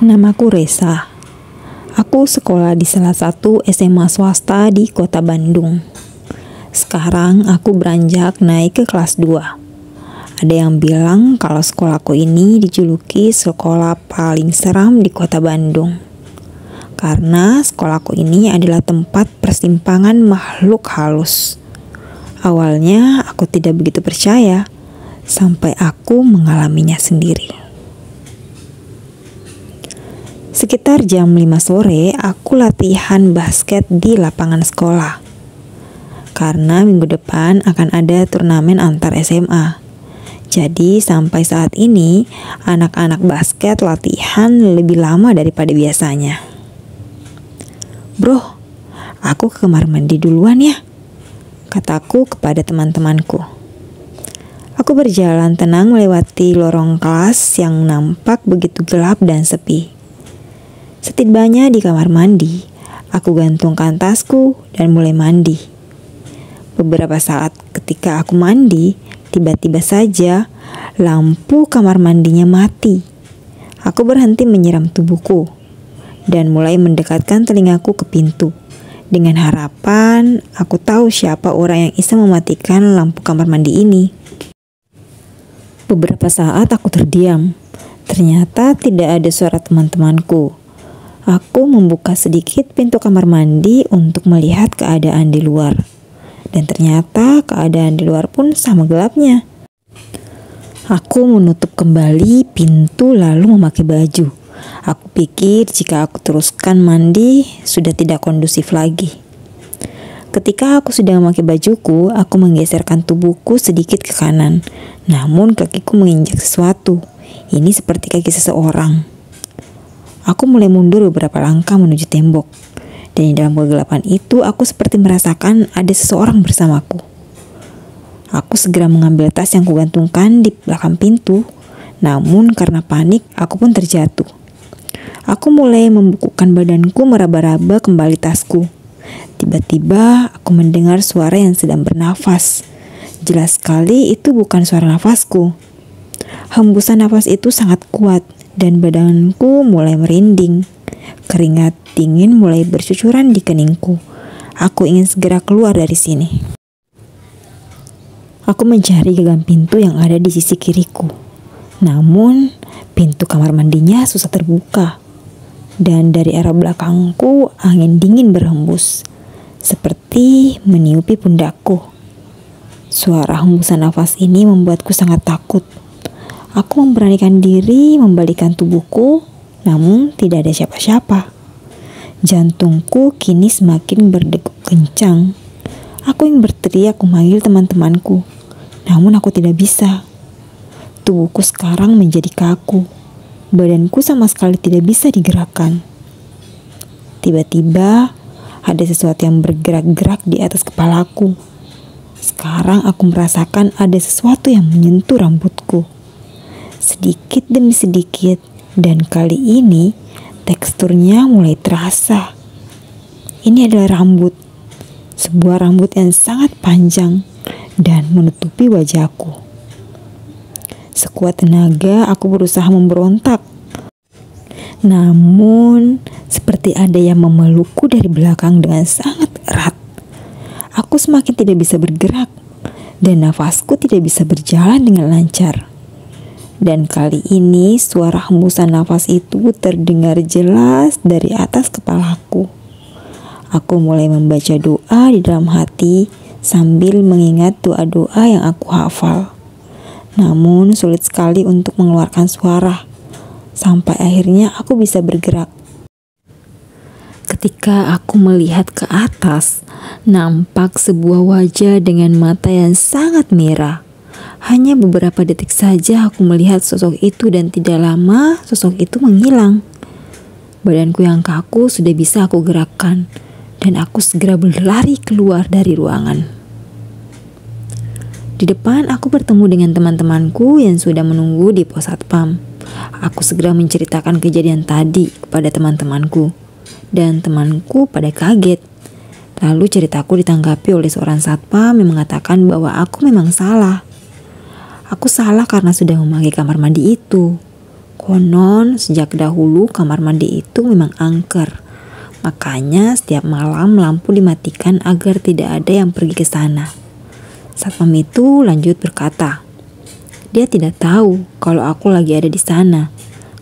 Namaku Resa. Aku sekolah di salah satu SMA swasta di kota Bandung. Sekarang aku beranjak naik ke kelas 2. Ada yang bilang kalau sekolahku ini dijuluki sekolah paling seram di kota Bandung. Karena sekolahku ini adalah tempat persimpangan makhluk halus. Awalnya aku tidak begitu percaya, sampai aku mengalaminya sendiri. Sekitar jam 5 sore, aku latihan basket di lapangan sekolah. Karena minggu depan akan ada turnamen antar SMA. Jadi sampai saat ini, anak-anak basket latihan lebih lama daripada biasanya. Bro, aku ke kamar mandi duluan ya, kataku kepada teman-temanku. Aku berjalan tenang melewati lorong kelas yang nampak begitu gelap dan sepi. Setibanya di kamar mandi, aku gantungkan tasku dan mulai mandi. Beberapa saat ketika aku mandi, tiba-tiba saja lampu kamar mandinya mati. Aku berhenti menyiram tubuhku dan mulai mendekatkan telingaku ke pintu. Dengan harapan aku tahu siapa orang yang bisa mematikan lampu kamar mandi ini. Beberapa saat aku terdiam. Ternyata tidak ada suara teman-temanku. Aku membuka sedikit pintu kamar mandi untuk melihat keadaan di luar. Dan ternyata keadaan di luar pun sama gelapnya. Aku menutup kembali pintu lalu memakai baju. Aku pikir jika aku teruskan mandi sudah tidak kondusif lagi. Ketika aku sudah memakai bajuku, aku menggeserkan tubuhku sedikit ke kanan. Namun kakiku menginjak sesuatu. Ini seperti kaki seseorang. Aku mulai mundur beberapa langkah menuju tembok. Dan di dalam kegelapan itu aku seperti merasakan ada seseorang bersamaku. Aku segera mengambil tas yang kugantungkan di belakang pintu. Namun karena panik aku pun terjatuh. Aku mulai membukukan badanku meraba-raba kembali tasku. Tiba-tiba aku mendengar suara yang sedang bernafas. Jelas sekali itu bukan suara nafasku. Hembusan nafas itu sangat kuat. Dan badanku mulai merinding. Keringat dingin mulai bercucuran di keningku. Aku ingin segera keluar dari sini. Aku mencari gagang pintu yang ada di sisi kiriku. Namun, pintu kamar mandinya susah terbuka. Dan dari arah belakangku, angin dingin berhembus. Seperti meniupi pundakku. Suara hembusan nafas ini membuatku sangat takut. Aku memberanikan diri membalikkan tubuhku, namun tidak ada siapa-siapa. Jantungku kini semakin berdegup kencang. Aku ingin berteriak memanggil teman-temanku, namun aku tidak bisa. Tubuhku sekarang menjadi kaku. Badanku sama sekali tidak bisa digerakkan. Tiba-tiba ada sesuatu yang bergerak-gerak di atas kepalaku. Sekarang aku merasakan ada sesuatu yang menyentuh rambutku. Sedikit demi sedikit, dan kali ini teksturnya mulai terasa. Ini adalah rambut, sebuah rambut yang sangat panjang dan menutupi wajahku. Sekuat tenaga aku berusaha memberontak. Namun, seperti ada yang memelukku dari belakang dengan sangat erat. Aku semakin tidak bisa bergerak, dan nafasku tidak bisa berjalan dengan lancar. Dan kali ini suara hembusan nafas itu terdengar jelas dari atas kepalaku. Aku mulai membaca doa di dalam hati sambil mengingat doa-doa yang aku hafal. Namun sulit sekali untuk mengeluarkan suara. Sampai akhirnya aku bisa bergerak. Ketika aku melihat ke atas, nampak sebuah wajah dengan mata yang sangat merah. Hanya beberapa detik saja aku melihat sosok itu dan tidak lama sosok itu menghilang. Badanku yang kaku sudah bisa aku gerakkan dan aku segera berlari keluar dari ruangan. Di depan aku bertemu dengan teman-temanku yang sudah menunggu di pos satpam. Aku segera menceritakan kejadian tadi kepada teman-temanku dan temanku pada kaget. Lalu ceritaku ditanggapi oleh seorang satpam yang mengatakan bahwa aku memang salah. Aku salah karena sudah memakai kamar mandi itu. Konon sejak dahulu kamar mandi itu memang angker. Makanya setiap malam lampu dimatikan agar tidak ada yang pergi ke sana. Satpam itu lanjut berkata, dia tidak tahu kalau aku lagi ada di sana.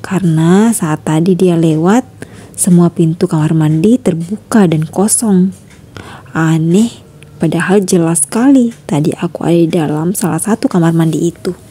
Karena saat tadi dia lewat, semua pintu kamar mandi terbuka dan kosong. Aneh, padahal jelas sekali tadi aku ada di dalam salah satu kamar mandi itu.